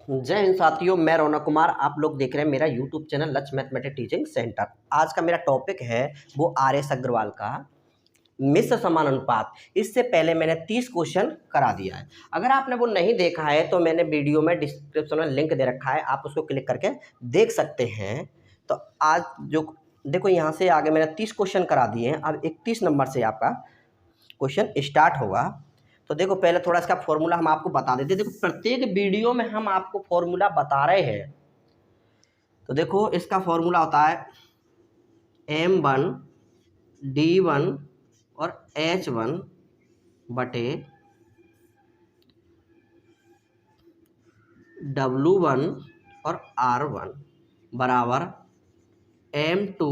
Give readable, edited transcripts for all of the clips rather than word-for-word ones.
जय हिंद साथियों, मैं रौनक कुमार। आप लोग देख रहे हैं मेरा यूट्यूब चैनल लक्ष्य मैथमेटिक्स टीचिंग सेंटर। आज का मेरा टॉपिक है वो आर.एस. अग्रवाल का मिश्र समानुपात। इससे पहले मैंने 30 क्वेश्चन करा दिया है। अगर आपने वो नहीं देखा है तो मैंने वीडियो में डिस्क्रिप्शन में लिंक दे रखा है, आप उसको क्लिक करके देख सकते हैं। तो आज जो देखो यहाँ से आगे मैंने 30 क्वेश्चन करा दिए हैं। अब 31 नंबर से आपका क्वेश्चन स्टार्ट होगा। तो देखो पहले थोड़ा इसका फॉर्मूला हम आपको बता देते हैं। देखो प्रत्येक वीडियो में हम आपको फॉर्मूला बता रहे हैं। तो देखो इसका फॉर्मूला होता है M1 D1 और H1 बटे W1 और R1 बराबर M2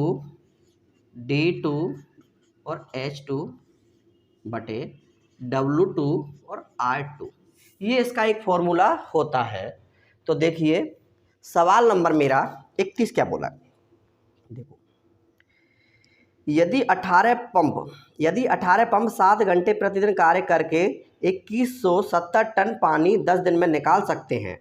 D2 और H2 बटे W2 और R2। ये इसका एक फॉर्मूला होता है। तो देखिए सवाल नंबर मेरा 31 क्या बोला। देखो यदि 18 पंप 7 घंटे प्रतिदिन कार्य करके 2170 टन पानी 10 दिन में निकाल सकते हैं,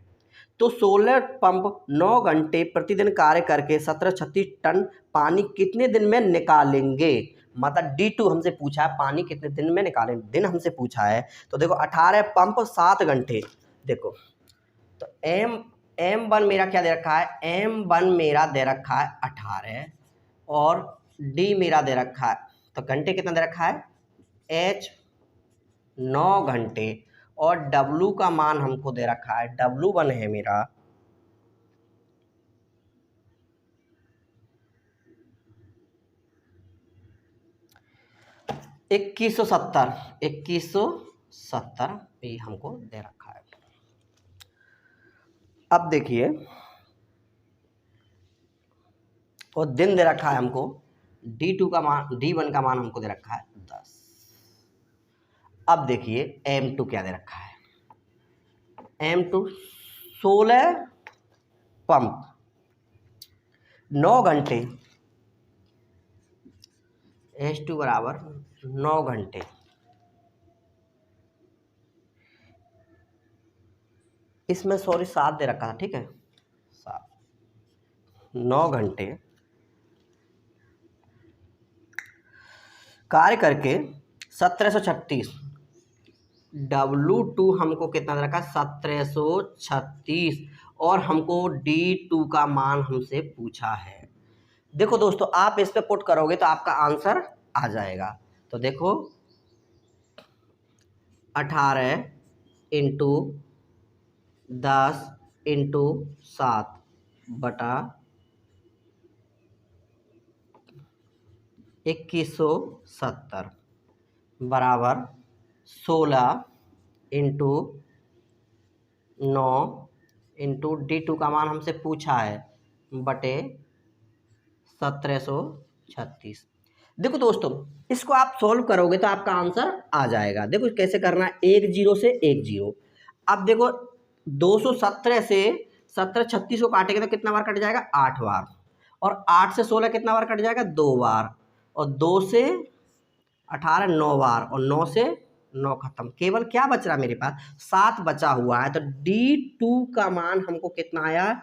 तो 16 पंप 9 घंटे प्रतिदिन कार्य करके 1736 टन पानी कितने दिन में निकालेंगे। मतलब D2 हमसे पूछा है पानी कितने दिन में निकालें, दिन हमसे पूछा है। तो देखो 18 पंप 7 घंटे, देखो तो M1 मेरा क्या दे रखा है, M1 मेरा दे रखा है 18 और D मेरा दे रखा है, तो घंटे कितना दे रखा है H 9 घंटे और W का मान हमको दे रखा है, W1 है मेरा 2170 ये हमको दे रखा है। अब देखिए और दिन दे रखा है हमको, D2 का मान D1 का मान हमको दे रखा है 10। अब देखिए M2 क्या दे रखा है, M2 16 पंप 9 घंटे H2 बराबर 9 घंटे, इसमें सॉरी 7 दे रखा था, ठीक है 7 9 घंटे कार्य करके 1736, W2 हमको कितना दे रखा है 1736 और हमको D2 का मान हमसे पूछा है। देखो दोस्तों आप इस पे पुट करोगे तो आपका आंसर आ जाएगा। तो देखो 18 इंटू 10 इंटू 7 बटा 2170 बराबर 16 इंटू 9 इंटू D2 का मान हमसे पूछा है बटे 1736। देखो दोस्तों इसको आप सॉल्व करोगे तो आपका आंसर आ जाएगा। देखो कैसे करना है, 1 0 से 1 0। अब देखो 217 से 1736 को काटेंगे तो कितना बार कट जाएगा 8 बार, और 8 से 16 कितना बार कट जाएगा 2 बार, और 2 से 18 9 बार, और 9 से 9 खत्म। केवल क्या बच रहा मेरे पास 7 बचा हुआ है। तो D2 का मान हमको कितना आया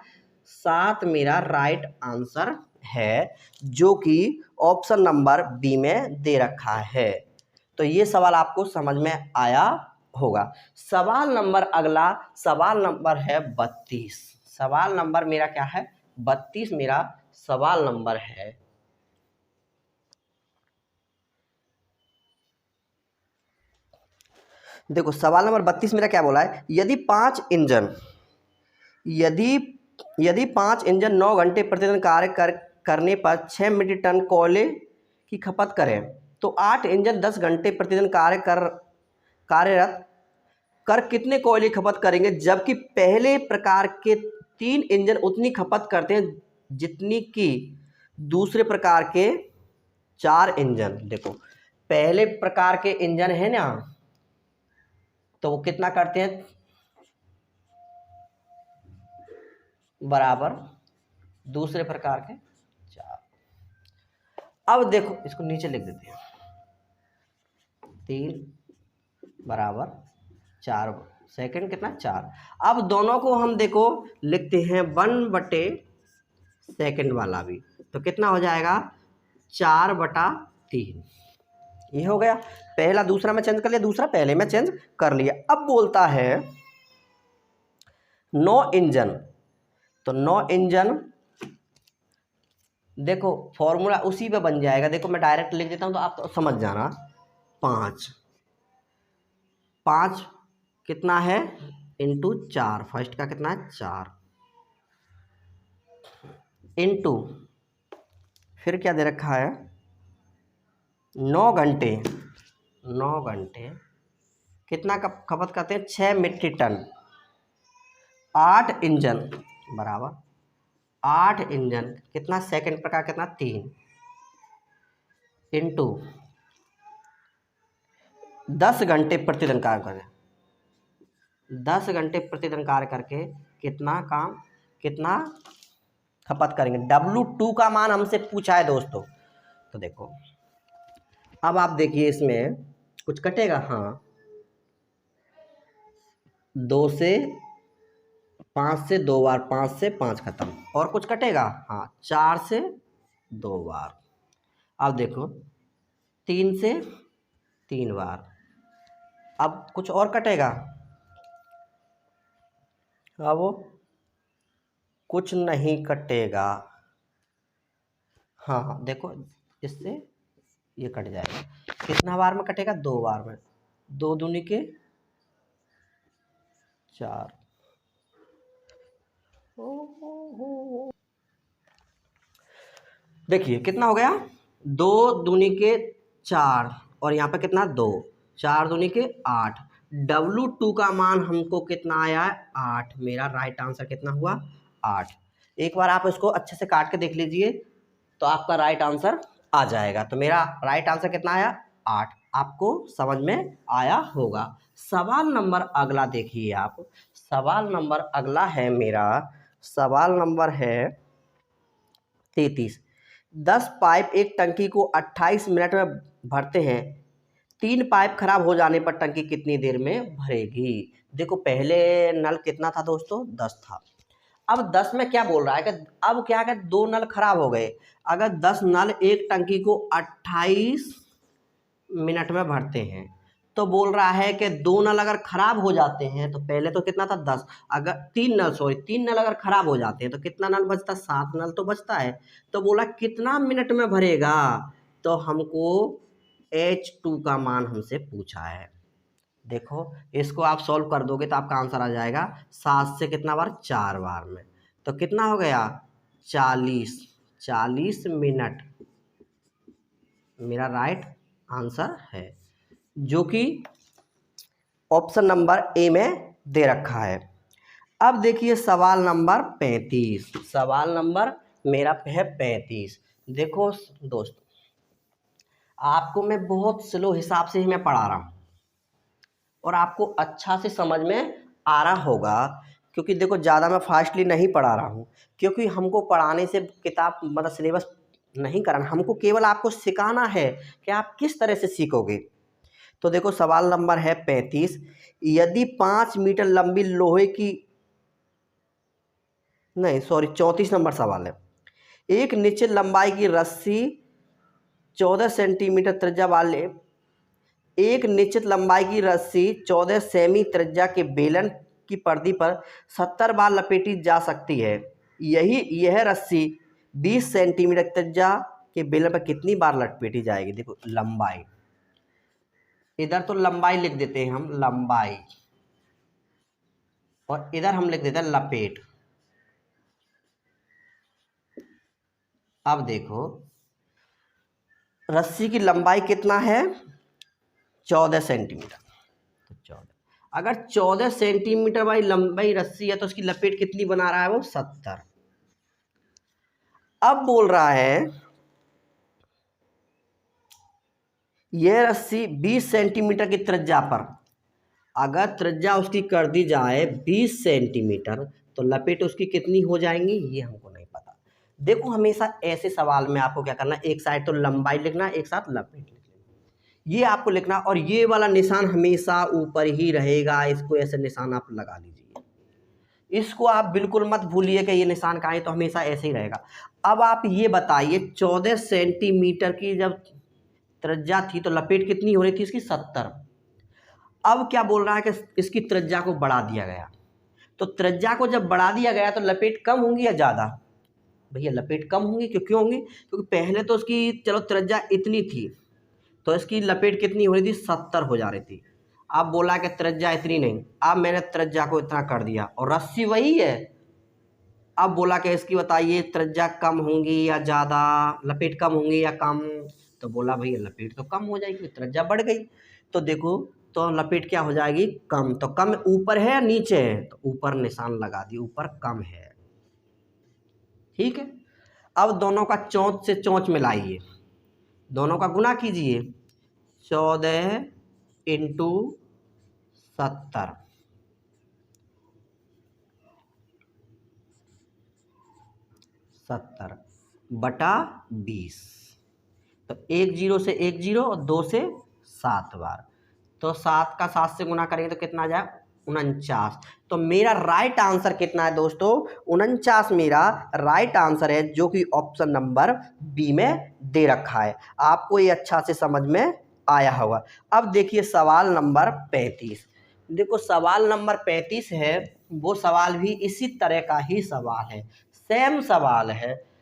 7 मेरा राइट आंसर है, जो कि ऑप्शन नंबर बी में दे रखा है। तो ये सवाल आपको समझ में आया होगा। सवाल नंबर अगला सवाल नंबर है 32। सवाल नंबर मेरा क्या है 32 मेरा सवाल नंबर है। देखो सवाल नंबर 32 मेरा क्या बोला है, यदि 5 इंजन 9 घंटे प्रतिदिन कार्य करने पर 6 मीट्रिक टन कोयले की खपत करें, तो 8 इंजन 10 घंटे प्रतिदिन कार्यरत कर कितने कोयले की खपत करेंगे, जबकि पहले प्रकार के 3 इंजन उतनी खपत करते हैं जितनी कि दूसरे प्रकार के 4 इंजन। देखो पहले प्रकार के इंजन है ना, तो वो कितना करते हैं बराबर दूसरे प्रकार के 4। अब देखो इसको नीचे लिख देते हैं, 3 बराबर 4 सेकंड कितना 4। अब दोनों को हम देखो लिखते हैं 1/2 वाला भी, तो कितना हो जाएगा 4/3। ये हो गया। पहला दूसरा में चेंज कर लिया, दूसरा पहले में चेंज कर लिया। अब बोलता है 9 इंजन, तो 9 इंजन देखो फॉर्मूला उसी पे बन जाएगा। देखो मैं डायरेक्ट लिख देता हूं तो आप तो समझ जाना। 5 कितना है इंटू 4, फर्स्ट का कितना है 4, इंटू फिर क्या दे रखा है 9 घंटे। 9 घंटे कितना खपत करते हैं 6 मीट्रिक टन। 8 इंजन बराबर 8 इंजन कितना सेकंड पर का कितना 3, इंटू 10 घंटे प्रतिदिन कार्य करें। 10 घंटे प्रतिदिन कार्य करके कितना काम कितना खपत करेंगे। W2 का मान हमसे पूछा है दोस्तों। तो देखो अब आप देखिए इसमें कुछ कटेगा, हाँ 2 से 5 से 2 बार, 5 से 5 खत्म, और कुछ कटेगा, हाँ 4 से 2 बार। अब देखो 3 से 3 बार। अब कुछ और कटेगा, अब वो कुछ नहीं कटेगा। हाँ देखो इससे ये कट जाएगा। कितना बार में कटेगा 2 बार में, 2 दूनी के 4। देखिए कितना हो गया 2 दूनी के 4 और यहाँ पे कितना 2, 4 दूनी के 8। W2 का मान हमको कितना आया है 8। मेरा राइट आंसर कितना हुआ 8। एक बार आप इसको अच्छे से काट के देख लीजिए तो आपका राइट आंसर आ जाएगा। तो मेरा राइट आंसर कितना आया 8। आपको समझ में आया होगा। सवाल नंबर अगला देखिए आप। सवाल नंबर अगला है मेरा, सवाल नंबर है 33। 10 पाइप एक टंकी को 28 मिनट में भरते हैं। 3 पाइप खराब हो जाने पर टंकी कितनी देर में भरेगी। देखो पहले नल कितना था दोस्तों 10 था। अब 10 में क्या बोल रहा है कि अब क्या है 2 नल खराब हो गए। अगर 10 नल एक टंकी को 28 मिनट में भरते हैं तो बोल रहा है कि 2 नल अगर खराब हो जाते हैं तो पहले तो कितना था 10, अगर 3 नल अगर खराब हो जाते हैं तो कितना नल बचता 7 नल तो बचता है। तो बोला कितना मिनट में भरेगा, तो हमको H2 का मान हमसे पूछा है। देखो इसको आप सॉल्व कर दोगे तो आपका आंसर आ जाएगा 7 से कितना बार 4 बार में, तो कितना हो गया 40 मिनट मेरा राइट आंसर है, जो कि ऑप्शन नंबर ए में दे रखा है। अब देखिए सवाल नंबर 35। सवाल नंबर मेरा है 35। देखो दोस्तों आपको मैं बहुत स्लो हिसाब से ही मैं पढ़ा रहा हूँ और आपको अच्छा से समझ में आ रहा होगा, क्योंकि देखो ज़्यादा मैं फास्टली नहीं पढ़ा रहा हूँ, क्योंकि हमको पढ़ाने से किताब मतलब सिलेबस नहीं कराना, हमको केवल आपको सिखाना है कि आप किस तरह से सीखोगे। तो देखो सवाल नंबर है 35। यदि 5 मीटर लंबी लोहे की, नहीं सॉरी 34 नंबर सवाल है। एक निश्चित लंबाई की रस्सी 14 सेंटीमीटर त्रिज्या वाले, एक निश्चित लंबाई की रस्सी 14 सेमी त्रिज्या के बेलन की पर्दी पर 70 बार लपेटी जा सकती है। यह रस्सी 20 सेंटीमीटर त्रिज्या के बेलन पर कितनी बार लपेटी जाएगी। देखो लंबाई, इधर तो लंबाई लिख देते हैं हम लंबाई, और इधर हम लिख देते हैं लपेट। अब देखो रस्सी की लंबाई कितना है 14 सेंटीमीटर, तो 14, अगर 14 सेंटीमीटर वाली लंबाई रस्सी है तो उसकी लपेट कितनी बना रहा है वो 70। अब बोल रहा है यह रस्सी 20 सेंटीमीटर की त्रिज्या पर, अगर त्रिज्या उसकी कर दी जाए 20 सेंटीमीटर तो लपेट उसकी कितनी हो जाएंगी ये हमको नहीं पता। देखो हमेशा ऐसे सवाल में आपको क्या करना है, एक साइड तो लंबाई लिखना, एक साथ लपेट लिखना। ये आपको लिखना, और ये वाला निशान हमेशा ऊपर ही रहेगा, इसको ऐसे निशान आप लगा लीजिए। इसको आप बिल्कुल मत भूलिए कि ये निशान कहाँ है, तो हमेशा ऐसे ही रहेगा। अब आप ये बताइए 14 सेंटीमीटर की जब त्रिज्या थी तो लपेट कितनी हो रही थी इसकी 70। अब क्या बोल रहा है कि इसकी त्रिज्या को बढ़ा दिया गया, तो त्रिज्या को जब बढ़ा दिया गया तो लपेट कम होंगी या ज़्यादा? भैया लपेट कम होंगी। क्यों होंगी? क्योंकि पहले तो उसकी चलो त्रिज्या इतनी थी तो इसकी लपेट कितनी हो रही थी, 70 हो जा रही थी। अब बोला कि त्रिज्या इतनी नहीं, अब मैंने त्रिज्या को इतना कर दिया और रस्सी वही है। अब बोला कि इसकी बताइए त्रिज्या कम होंगी या ज़्यादा, लपेट कम होंगी या कम? तो बोला भैया लपेट तो कम हो जाएगी, त्रिज्या बढ़ गई। तो देखो, तो लपेट क्या हो जाएगी, कम। तो कम ऊपर है या नीचे है? तो ऊपर निशान लगा दिए, ऊपर कम है। ठीक है। अब दोनों का चौंच से चौंच मिलाइए, दोनों का गुना कीजिए। 14 इंटू 70, 70 बटा 20। तो 1 जीरो से 1 जीरो और 2 से 7 बार, तो 7 का 7 से गुना करेंगे तो कितना आ जाए, 49। तो मेरा राइट आंसर कितना है दोस्तों, 49 मेरा राइट आंसर है, जो कि ऑप्शन नंबर बी में दे रखा है। आपको ये अच्छा से समझ में आया होगा। अब देखिए सवाल नंबर 35। देखो सवाल नंबर 35 है, वो सवाल भी इसी तरह का ही सवाल है, सेम सवाल है।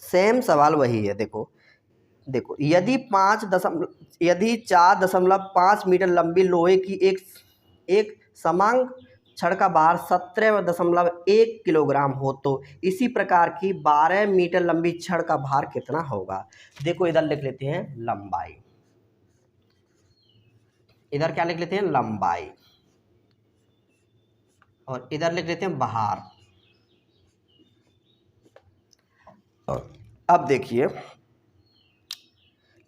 सेम सवाल वही है। देखो देखो, यदि 4.5 मीटर लंबी लोहे की एक समांग छड़ का भार 17.1 किलोग्राम हो, तो इसी प्रकार की 12 मीटर लंबी छड़ का भार कितना होगा? देखो इधर लिख लेते हैं लंबाई, इधर क्या लिख लेते हैं, लंबाई, और इधर लिख लेते हैं भार। अब देखिए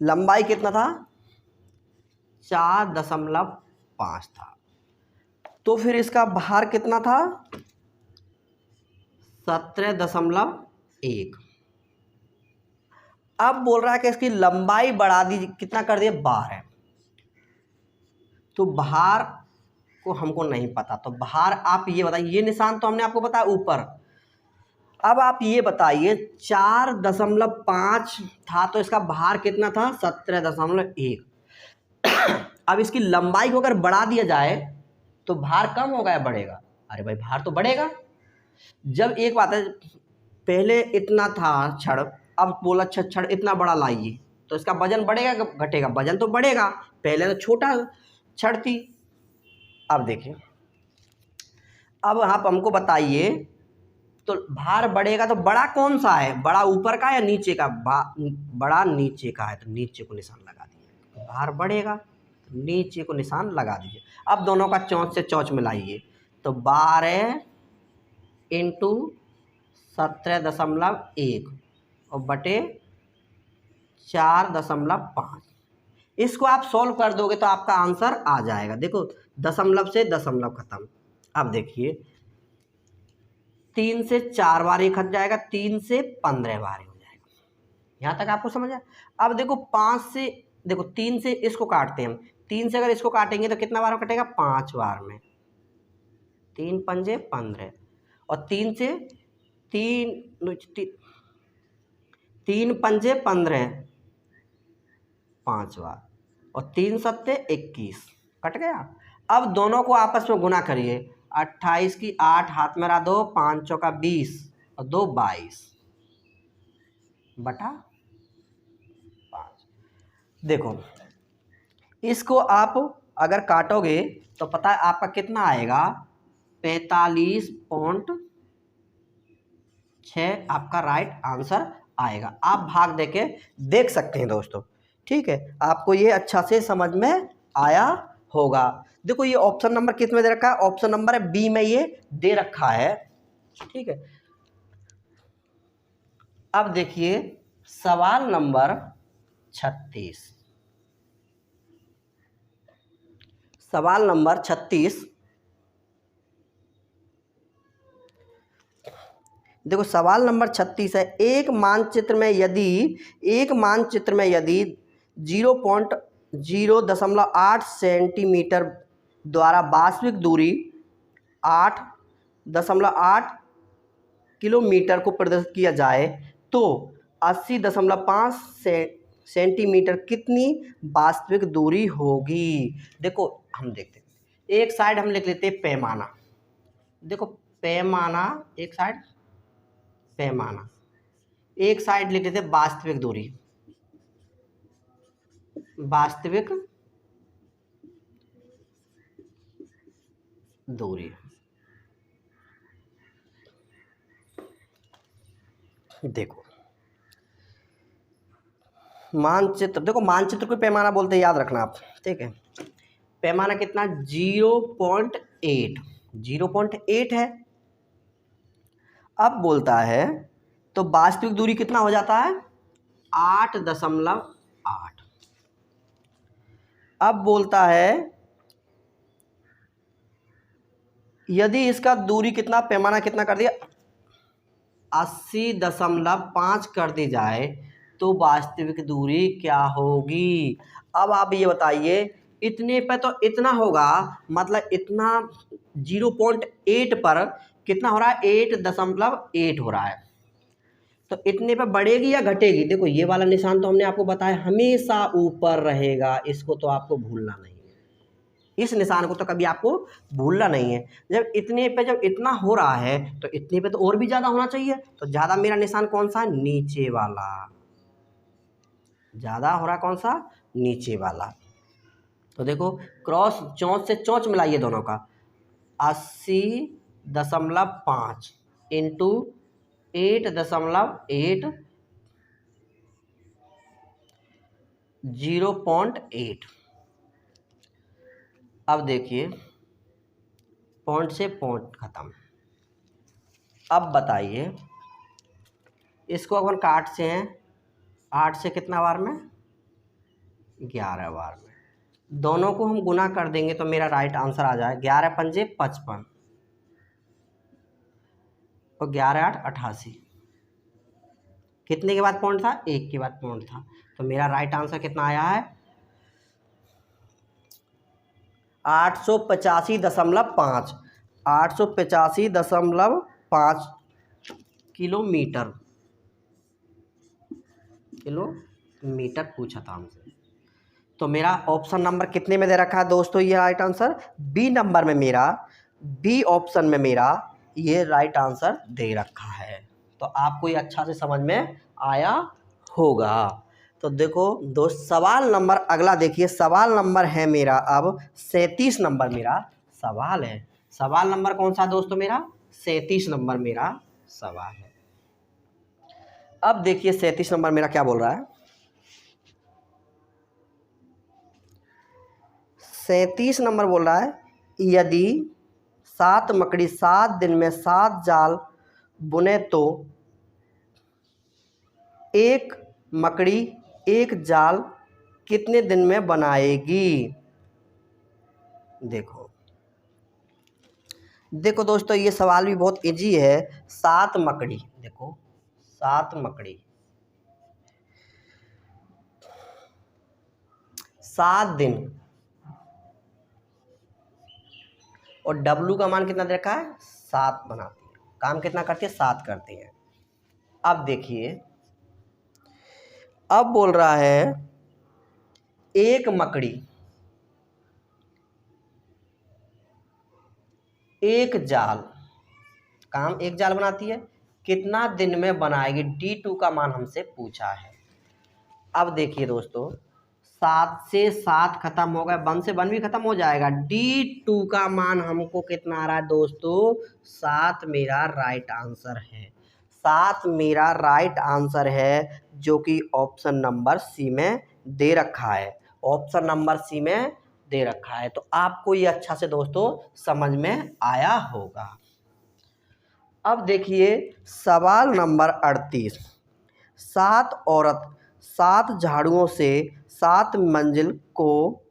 लंबाई कितना था, 4.5 था, तो फिर इसका भार कितना था, 17.1। अब बोल रहा है कि इसकी लंबाई बढ़ा दी, कितना कर दिया, 12। तो भार को हमको नहीं पता, तो भार आप ये बताइए, ये निशान तो हमने आपको बताया ऊपर। अब आप ये बताइए 4.5 था तो इसका भार कितना था, 17.1। अब इसकी लंबाई को अगर बढ़ा दिया जाए तो भार कम होगा या बढ़ेगा? अरे भाई भार तो बढ़ेगा। जब एक बात है, पहले इतना था छड़, अब बोला छड़ इतना बड़ा लाइए, तो इसका वजन बढ़ेगा कि घटेगा? वजन तो बढ़ेगा, पहले तो छोटा छड़ थी। अब देखिए, अब आप हमको बताइए, तो भार बढ़ेगा तो बड़ा कौन सा है, बड़ा ऊपर का या नीचे का? बड़ा नीचे का है, तो नीचे को निशान लगा दीजिए। भार बढ़ेगा तो नीचे को निशान लगा दीजिए। अब दोनों का चौंच से चौंच मिलाइए, तो 12 इंटू 17.1 और बटे 4.5। इसको आप सॉल्व कर दोगे तो आपका आंसर आ जाएगा। देखो दशमलव से दशमलव खत्म। अब देखिए 3 से 4 बार एक हट जाएगा, 3 से 15 बार हो जाएगा। यहाँ तक आपको समझ आया? अब देखो 5 से, देखो 3 से इसको काटते हैं हम, 3 से अगर इसको काटेंगे तो कितना बार कटेगा, 5 बार में। 3 पंजे 15, और 3 से 3 पंजे 15, 5 बार, और 3 सत्ते 21, कट गया। अब दोनों को आपस में गुना करिए, 28 की 8 हाथ में रहा 2, 5 चौका 20 और 2 22 बटा 5। देखो इसको आप अगर काटोगे तो पता है आपका कितना आएगा, 45.6 आपका राइट आंसर आएगा। आप भाग देके देख सकते हैं दोस्तों। ठीक है, आपको ये अच्छा से समझ में आया होगा। देखो ये ऑप्शन नंबर किस में दे रखा है, ऑप्शन नंबर है बी में ये दे रखा है। ठीक है, अब देखिए सवाल नंबर 36। सवाल नंबर 36 देखो सवाल नंबर 36 है, एक मानचित्र में यदि 0.08 सेंटीमीटर द्वारा वास्तविक दूरी 8.8 किलोमीटर को प्रदर्शित किया जाए तो 80.5 सेंटीमीटर कितनी वास्तविक दूरी होगी। देखो हम देखते हैं, एक साइड हम लिख लेते हैं पैमाना। देखो पैमाना, एक साइड पैमाना, एक साइड लिख लेते हैं वास्तविक दूरी। वास्तविक दूरी, देखो मानचित्र, देखो मानचित्र को पैमाना बोलते हैं, याद रखना आप, ठीक है। पैमाना कितना, 0.8, 0.8 है। अब बोलता है तो वास्तविक दूरी कितना हो जाता है, 8.8। अब बोलता है यदि इसका दूरी कितना, पैमाना कितना कर दिया, 80.5 कर दी जाए तो वास्तविक दूरी क्या होगी। अब आप ये बताइए, इतने पे तो इतना होगा, मतलब इतना 0.8 पर कितना हो रहा है, 8.8 हो रहा है। तो इतने पे बढ़ेगी या घटेगी। देखो ये वाला निशान तो हमने आपको बताया हमेशा ऊपर रहेगा, इसको तो आपको भूलना नहीं है, इस निशान को तो कभी आपको भूलना नहीं है। जब इतने पे, जब इतना हो रहा है तो इतने पे तो और भी ज़्यादा होना चाहिए। तो ज़्यादा मेरा निशान कौन सा है, नीचे वाला। ज़्यादा हो रहा कौन सा, नीचे वाला। तो देखो क्रॉस चौंच से चौंच मिलाइए दोनों का, 80.5 इंटू 8.8 0.8। अब देखिए पॉइंट से पॉइंट खत्म। अब बताइए इसको अपन काट से हैं, 8 से कितना बार में, 11 बार में। दोनों को हम गुना कर देंगे तो मेरा राइट आंसर आ जाए 11 पंजे 55 और 11 8 88। कितने के बाद पॉइंट था, 1 के बाद पॉइंट था। तो मेरा राइट आंसर कितना आया है, 885.5, 885.5 किलोमीटर पूछा था हमसे। तो मेरा ऑप्शन नंबर कितने में दे रखा है दोस्तों, ये राइट आंसर बी नंबर में, मेरा बी ऑप्शन में मेरा ये राइट आंसर दे रखा है। तो आपको ये अच्छा से समझ में आया होगा। तो देखो दोस्त सवाल नंबर अगला देखिए, सवाल नंबर है मेरा अब 37 नंबर मेरा सवाल है। सवाल नंबर कौन सा दोस्तों, मेरा 37 नंबर मेरा सवाल है। अब देखिए 37 नंबर मेरा क्या बोल रहा है, 37 नंबर बोल रहा है यदि 7 मकड़ी 7 दिन में 7 जाल बुने तो एक मकड़ी एक जाल कितने दिन में बनाएगी। देखो देखो दोस्तों ये सवाल भी बहुत इजी है। 7 मकड़ी, देखो 7 मकड़ी 7 दिन, और W का मान कितना दे रखा है, 7 बनाती है। काम कितना करती है, 7 करती है। अब देखिए अब बोल रहा है एक मकड़ी एक जाल, काम एक जाल बनाती है, कितना दिन में बनाएगी। D2 का मान हमसे पूछा है। अब देखिए दोस्तों 7 से 7 खत्म हो गए, 1 से 1 भी खत्म हो जाएगा। D2 का मान हमको कितना आ रहा है दोस्तों, 7 मेरा राइट आंसर है। 7 मेरा राइट आंसर है, जो कि ऑप्शन नंबर सी में दे रखा है। ऑप्शन नंबर सी में दे रखा है। तो आपको ये अच्छा से दोस्तों समझ में आया होगा। अब देखिए सवाल नंबर 38, 7 औरत 7 झाड़ुओं से 7 मंजिल को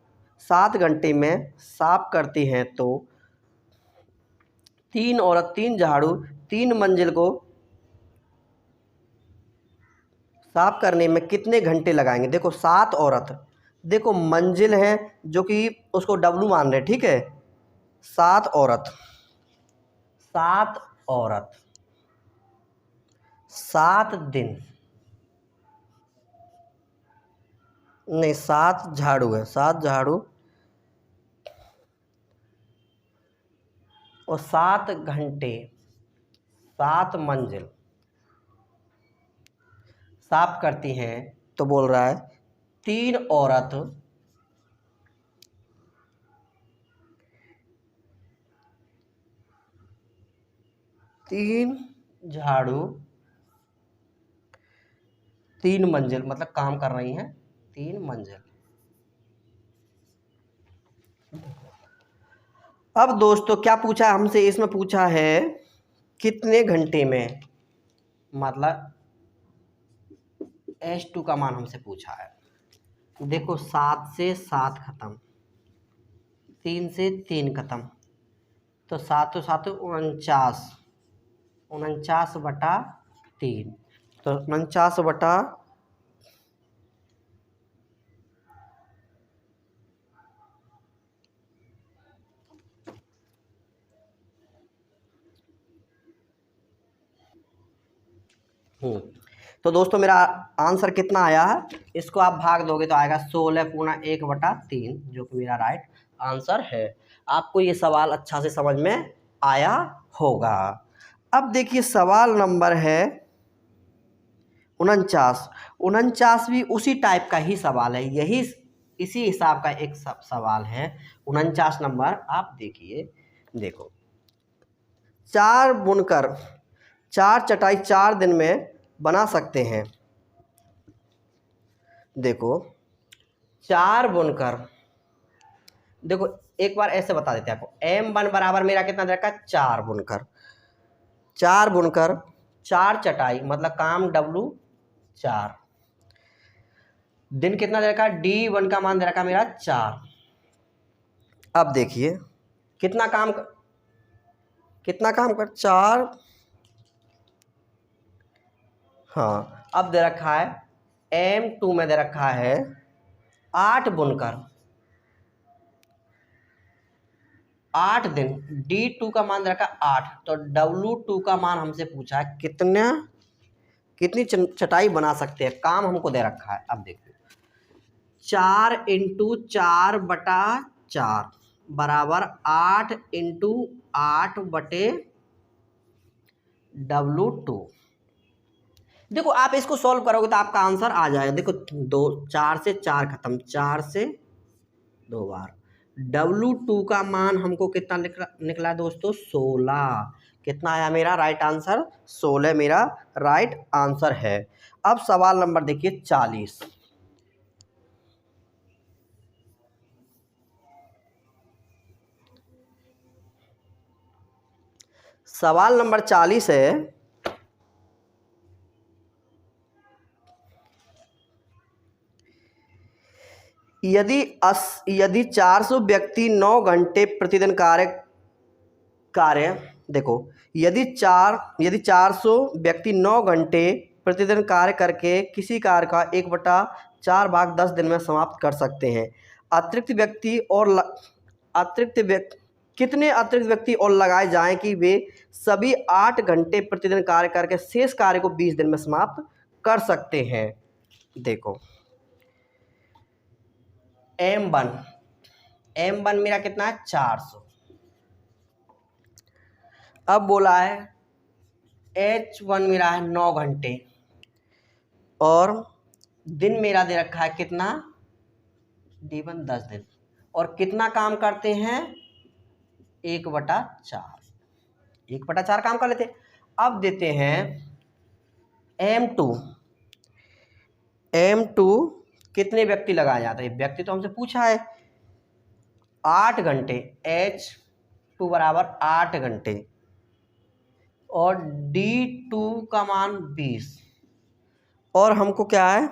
7 घंटे में साफ करती हैं तो 3 औरत 3 झाड़ू 3 मंजिल को साफ करने में कितने घंटे लगाएंगे। देखो 7 औरत, देखो मंजिल है जो कि उसको W मान रहे, ठीक है। 7 औरत, 7 औरत, 7 दिन, नहीं 7 झाड़ू है, 7 झाड़ू और 7 घंटे, 7 मंजिल साफ करती हैं। तो बोल रहा है 3 औरत, 3 झाड़ू, 3 मंजिल, मतलब काम कर रही हैं 3 मंजिल। अब दोस्तों क्या पूछा है हमसे, इसमें पूछा है कितने घंटे में, मतलब H2 का मान हमसे पूछा है। देखो 7 से 7 खत्म, 3 से 3 खत्म, तो 7 तो 7 49, 49/3, तो 49 बटा तो दोस्तों मेरा आंसर कितना आया है, इसको आप भाग दोगे तो आएगा 16/1/3, जो कि मेरा राइट आंसर है। आपको ये सवाल अच्छा से समझ में आया होगा। अब देखिए सवाल नंबर है 49 भी उसी टाइप का ही सवाल है, यही इसी हिसाब का एक सवाल है। 49 नंबर आप देखिए, देखो 4 बुनकर 4 चटाई 4 दिन में बना सकते हैं। देखो 4 बुनकर, देखो एक बार ऐसे बता देते हैं आपको, M1 बराबर मेरा कितना दे रखा है 4 बुनकर, 4 बुनकर 4 चटाई, मतलब काम W 4, दिन कितना दे रखा है, D1 का मान दे रखा है मेरा 4। अब देखिए कितना काम कर 4, हाँ अब दे रखा है M2 में दे रखा है 8 बुनकर 8 दिन, D2 का मान दे रखा 8, तो W2 का मान हमसे पूछा है कितनी चटाई बना सकते हैं, काम हमको दे रखा है। अब देखिए 4 × 4/4 बराबर 8 × 8/W2। देखो आप इसको सॉल्व करोगे तो आपका आंसर आ जाएगा। देखो 4 से 4 खत्म, 4 से 2 बार, W2 का मान हमको कितना निकला दोस्तों 16। कितना आया मेरा राइट आंसर, 16 मेरा राइट आंसर है। अब सवाल नंबर देखिए 40। सवाल नंबर 40 है, यदि 400 व्यक्ति 9 घंटे प्रतिदिन कार्य देखो यदि 400 व्यक्ति 9 घंटे प्रतिदिन कार्य करके किसी कार्य का 1/4 भाग 10 दिन में समाप्त कर सकते हैं, कितने अतिरिक्त व्यक्ति और लगाए जाएं कि वे सभी 8 घंटे प्रतिदिन कार्य करके शेष कार्य को 20 दिन में समाप्त कर सकते हैं। देखो M1 मेरा कितना है 400। अब बोला है H1 मेरा है 9 घंटे और दिन मेरा दे रखा है कितना D1 10 दिन, और कितना काम करते हैं 1/4 काम कर लेते। अब देते हैं M2 कितने व्यक्ति लगाए जाते हैं, व्यक्ति तो हमसे पूछा है 8 घंटे, H2 बराबर 8 घंटे और D2 का मान 20, और हमको क्या है,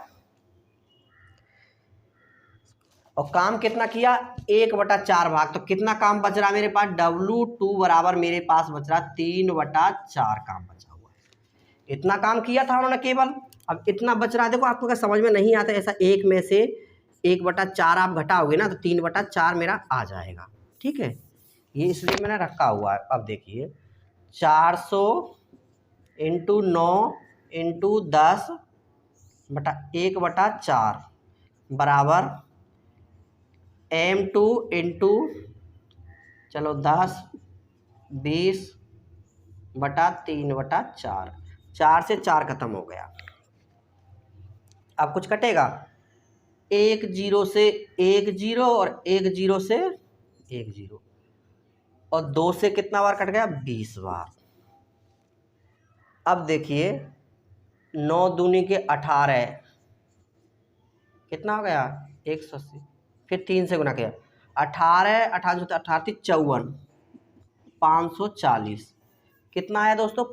और काम कितना किया 1/4 भाग, तो कितना काम बच रहा मेरे पास, W2 बराबर मेरे पास बच रहा 3/4 काम बचा हुआ है। इतना काम किया था उन्होंने केवल, अब इतना बच रहा है, देखो आपको अगर समझ में नहीं आता ऐसा, एक में से 1/4 आप घटाओगे ना तो 3/4 मेरा आ जाएगा। ठीक है, ये इसलिए मैंने रखा हुआ है। अब देखिए 400 × 9 × 10/1/4 बराबर m2 इंटू चलो 10 20/3/4। 4 से 4 खत्म हो गया। अब कुछ कटेगा, 1 0 से 1 0 और 1 0 से 1 0 और 2 से कितना बार कट गया, 20 बार। अब देखिए 9 दूनी के 18 कितना हो गया, 180। फिर 3 से गुना किया, 18 18 18 54 540 कितना आया दोस्तों,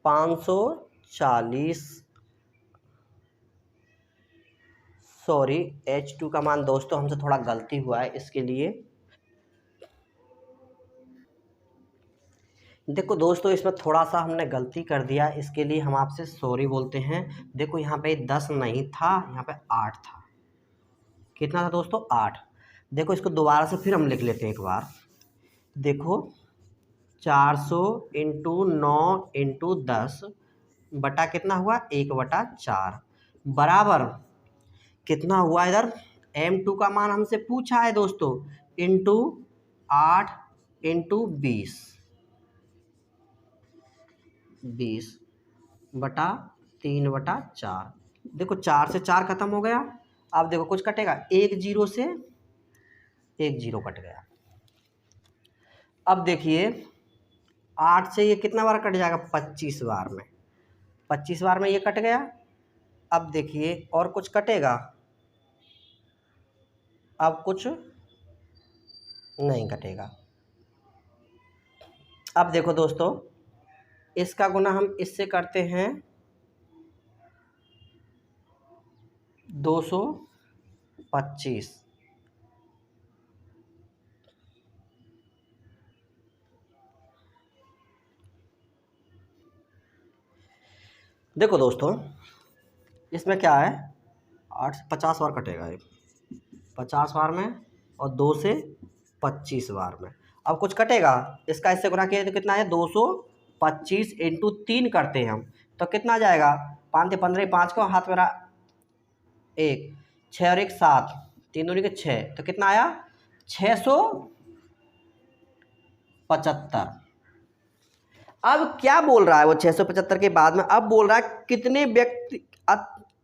540 सॉरी H2 का मान दोस्तों हमसे थोड़ा गलती हुआ है, इसके लिए देखो दोस्तों इसमें थोड़ा सा हमने गलती कर दिया, इसके लिए हम आपसे सॉरी बोलते हैं। देखो यहाँ पे 10 नहीं था, यहाँ पे 8 था। कितना था दोस्तों, 8। देखो इसको दोबारा से फिर हम लिख लेते हैं एक बार। देखो 400 × 9 × 10 बटा कितना हुआ, 1/4 बराबर कितना हुआ, इधर m2 का मान हमसे पूछा है दोस्तों, इंटू 8 × 20/3/4। देखो 4 से 4 खत्म हो गया। अब देखो कुछ कटेगा, 1 0 से 1 0 कट गया। अब देखिए 8 से ये कितना बार कट जाएगा, 25 बार में। 25 बार में ये कट गया। अब देखिए और कुछ कटेगा, अब कुछ नहीं कटेगा। अब देखो दोस्तों इसका गुना हम इससे करते हैं 225। देखो दोस्तों इसमें क्या है, 8 से 50 बार कटेगा, ये 50 बार में और 2 से 25 बार में। अब कुछ कटेगा, इसका इससे गुना किया तो कितना है, 225 × 3 करते हैं हम तो कितना आ जाएगा, 5 से 15 5 को हाथ मेरा 1 6 और 1 7 3 दूनी के 6 तो कितना आया, 675। अब क्या बोल रहा है वो 675 के बाद में, अब बोल रहा है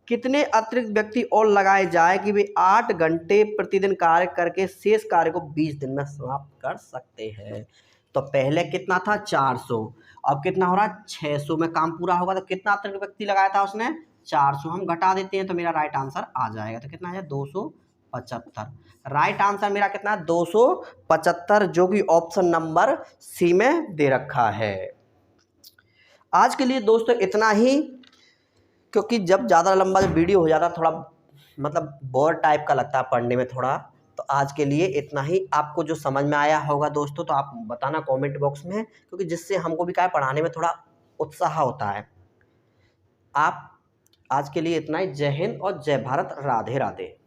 कितने अतिरिक्त व्यक्ति और लगाए जाए कि वे 8 घंटे प्रतिदिन कार्य करके शेष कार्य को 20 दिन में समाप्त कर सकते हैं। तो पहले कितना था, 400, अब कितना हो रहा है, 600 में काम पूरा होगा। तो कितना अतिरिक्त व्यक्ति लगाया था उसने, 400। हम घटा देते हैं तो मेरा राइट आंसर आ जाएगा। तो कितना है, 275। राइट आंसर मेरा कितना है, 275, जो कि ऑप्शन नंबर सी में दे रखा है। आज के लिए दोस्तों इतना ही, क्योंकि जब ज़्यादा लंबा वीडियो हो जाता थोड़ा मतलब बोर टाइप का लगता है पढ़ने में थोड़ा। तो आज के लिए इतना ही। आपको जो समझ में आया होगा दोस्तों तो आप बताना कमेंट बॉक्स में, क्योंकि जिससे हमको भी क्या पढ़ाने में थोड़ा उत्साह होता है। आप आज के लिए इतना ही। जय हिंद और जय भारत। राधे राधे।